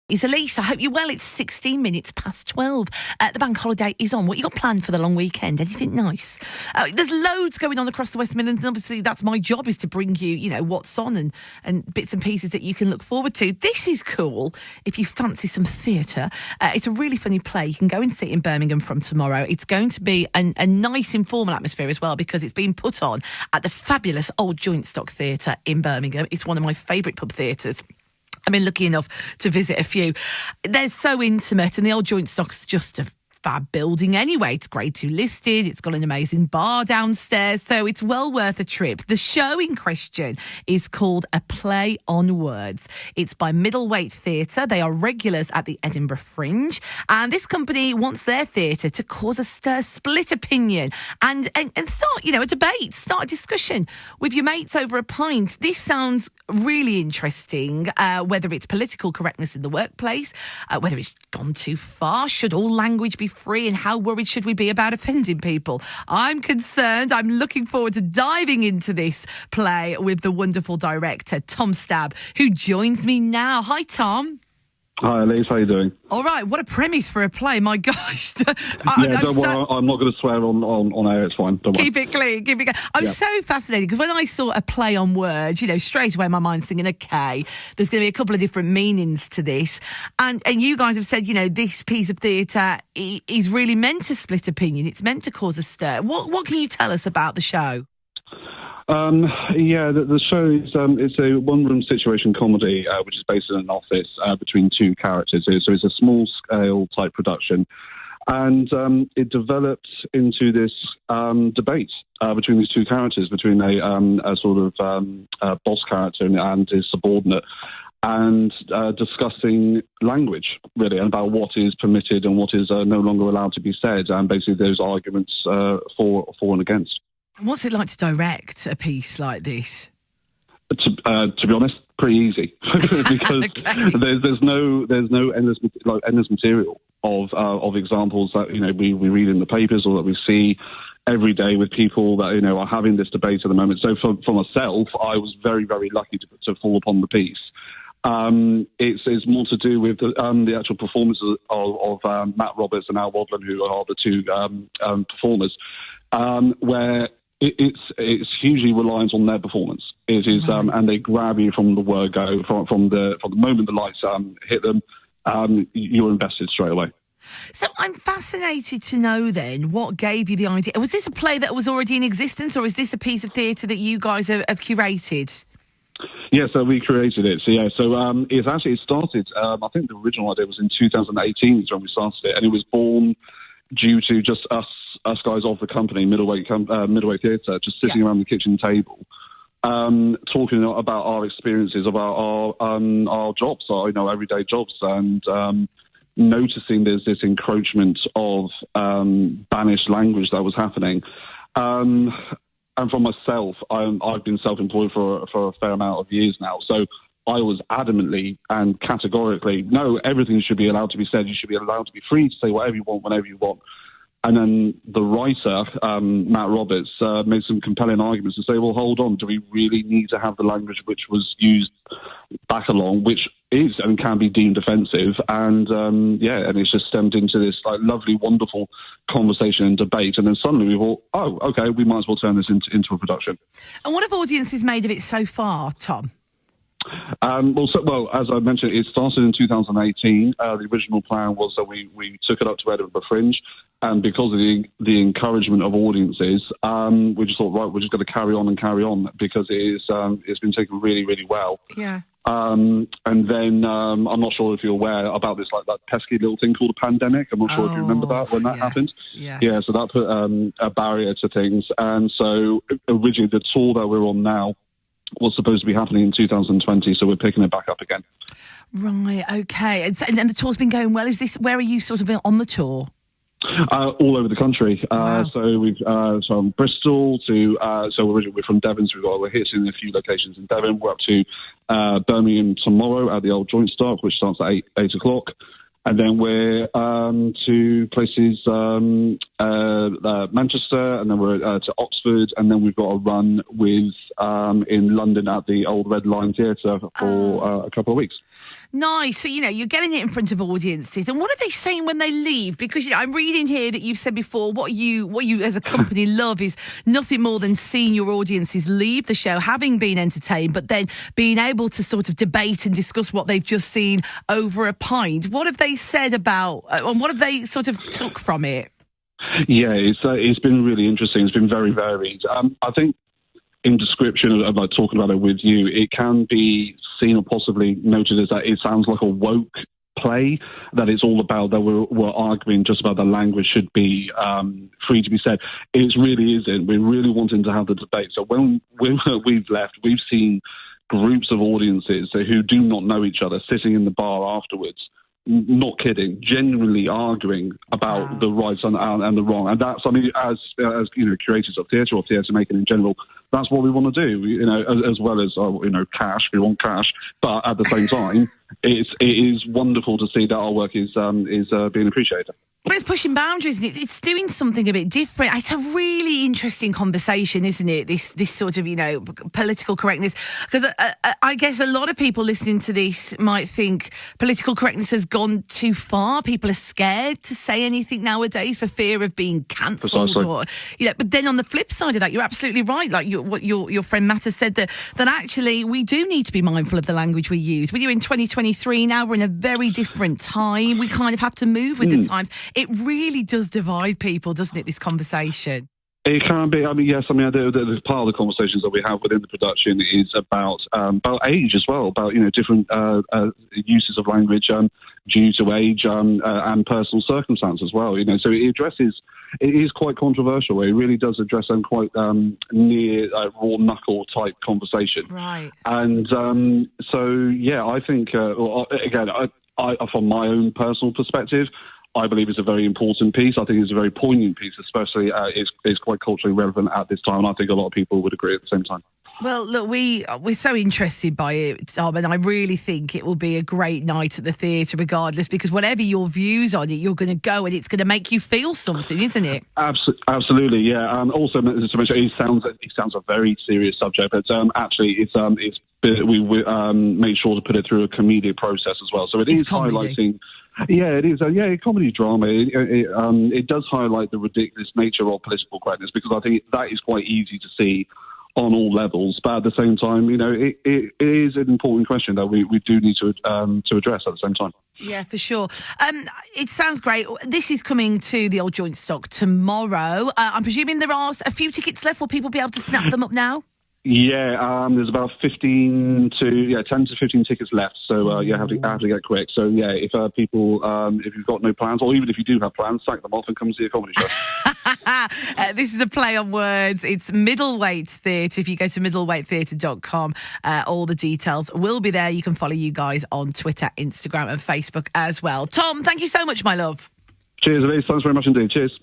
It's Elise. I hope you're well. It's 16 minutes past 12. The bank holiday is on. What you got planned for the long weekend? Anything nice? There's loads going on across the West Midlands, and obviously that's my job, is to bring you, what's on and bits and pieces that you can look forward to. This is cool if you fancy some theatre. It's a really funny play. You can go and see it in Birmingham from tomorrow. It's going to be a nice informal atmosphere as well, because it's being put on at the fabulous Old Joint Stock Theatre in Birmingham. It's one of my favourite pub theatres. I've been lucky enough to visit a few. They're so intimate, and the Old Joint Stock's just a fab building anyway. It's grade 2 listed. It's got an amazing bar downstairs, so it's well worth a trip. The show in question is called A Play on Words. It's by Middleweight Theatre. They are regulars at the Edinburgh Fringe, and this company wants their theatre to cause a stir, split opinion, and start, a debate, start a discussion with your mates over a pint. This sounds really interesting, whether it's political correctness in the workplace, whether it's gone too far, should all language be free, and how worried should we be about offending people? I'm concerned. I'm looking forward to diving into this play with the wonderful director, Tom Stab, who joins me now. Hi, Tom. Hi, Elise. How are you doing? All right. What a premise for a play. My gosh. I'm not going to swear on air. It's fine. Don't worry. Keep it clean. Keep it clean. I'm so fascinated, because when I saw A Play on Words, straight away my mind's thinking, okay, there's going to be a couple of different meanings to this. And you guys have said, this piece of theatre is really meant to split opinion. It's meant to cause a stir. What can you tell us about the show? The show is it's a one-room situation comedy, which is based in an office between two characters. So it's a small-scale type production, and it developed into this debate between these two characters, between a sort of boss character and his subordinate, and discussing language, really, and about what is permitted and what is no longer allowed to be said, and basically those arguments for and against. What's it like to direct a piece like this? To be honest, pretty easy because there's no endless material of examples that we read in the papers or that we see every day with people that are having this debate at the moment. So for myself, I was very, very lucky to fall upon the piece. It's more to do with the actual performances of Matt Roberts and Al Wadland, who are the two performers, where it's hugely reliant on their performance. It is, and they grab you from the word go, from the moment the lights hit them. You're invested straight away. So I'm fascinated to know then what gave you the idea. Was this a play that was already in existence, or is this a piece of theatre that you guys have curated? Yeah, so we created it. It started. I think the original idea was in 2018 is when we started it, and it was born due to just us guys of the company, Middleweight Theatre, just sitting around the kitchen table, talking about our experiences, about our jobs, our everyday jobs, and noticing there's this encroachment of banished language that was happening. And for myself, I've been self-employed for a fair amount of years now, so I was adamantly and categorically, no, everything should be allowed to be said. You should be allowed to be free to say whatever you want, whenever you want. And then the writer, Matt Roberts, made some compelling arguments to say, well, hold on, do we really need to have the language which was used back along, which is and can be deemed offensive? And and it's just stemmed into this lovely, wonderful conversation and debate. And then suddenly we thought, oh, okay, we might as well turn this into a production. And what have audiences made of it so far, Tom? As I mentioned, it started in 2018. The original plan was that we took it up to Edinburgh Fringe, and because of the encouragement of audiences, we just thought, right, we're just going to carry on because it's been taken really, really well. Yeah. And then I'm not sure if you're aware about this, that pesky little thing called a pandemic. I'm not sure if you remember that when that happened. Yes. Yeah, so that put a barrier to things. And so originally the tour that we're on now was supposed to be happening in 2020, so we're picking it back up again. Right, okay. And the tour's been going well. Where are you sort of on the tour? All over the country. Wow. So we've from Bristol to we're from Devon, so we're hitting a few locations in Devon. We're up to Birmingham tomorrow at the Old Joint Stock, which starts at 8 o'clock. And then we're to places Manchester, and then we're to Oxford, and then we've got a run with in London at the Old Red Line Theatre for a couple of weeks. Nice. So, you're getting it in front of audiences. And what are they saying when they leave? Because, I'm reading here that you've said before, what you as a company love is nothing more than seeing your audiences leave the show, having been entertained, but then being able to sort of debate and discuss what they've just seen over a pint. What have they said about, and what have they sort of took from it? Yeah, it's been really interesting. It's been very varied. I think in description of like talking about it with you, it can be seen or possibly noted as that it sounds like a woke play, that it's all about that we're arguing just about the language should be free to be said. It really isn't. We're really wanting to have the debate. So when we've left, we've seen groups of audiences who do not know each other sitting in the bar afterwards, not kidding, genuinely arguing about the rights and the wrong. And that's, I mean, as creators of theatre or theatre making in general, that's what we want to do, as well as, cash. We want cash. But at the same time, it is wonderful to see that our work is being appreciated. But it's pushing boundaries, isn't it? It's doing something a bit different. It's a really interesting conversation, isn't it? This sort of, political correctness. Because I guess a lot of people listening to this might think political correctness has gone too far. People are scared to say anything nowadays for fear of being cancelled. But then on the flip side of that, you're absolutely right. Like what your friend Matt has said, that actually we do need to be mindful of the language we use. We're in 2023 now. We're in a very different time. We kind of have to move with the times. It really does divide people, doesn't it, this conversation? It can be. I mean, yes. I mean, the part of the conversations that we have within the production is about age as well, about different uses of language due to age and personal circumstance as well. So it is quite controversial. It really does address some quite near raw knuckle type conversation. Right. And I think again, I from my own personal perspective, I believe it's a very important piece. I think it's a very poignant piece, especially it's quite culturally relevant at this time. And I think a lot of people would agree at the same time. Well, look, we're so interested by it, Tom, and I really think it will be a great night at the theatre regardless, because whatever your views on it, you're going to go and it's going to make you feel something, isn't it? Absolutely, yeah. Also, to mention, it sounds a very serious subject, but actually we made sure to put it through a comedic process as well. So it's highlighting... Yeah, it is. Comedy drama. It does highlight the ridiculous nature of political correctness, because I think that is quite easy to see on all levels. But at the same time, it is an important question that we do need to address at the same time. Yeah, for sure. It sounds great. This is coming to the Old Joint Stock tomorrow. I'm presuming there are a few tickets left. Will people be able to snap them up now? Yeah, there's about 10 to 15 tickets left, so you have to get quick. So yeah, if people, if you've got no plans, or even if you do have plans, sack them off and come see a comedy show. This is a play on words. It's Middleweight Theatre. If you go to middleweighttheatre.com, all the details will be there. You can follow you guys on Twitter, Instagram and Facebook as well. Tom, thank you so much, my love. Cheers, Elise. Thanks very much indeed. Cheers.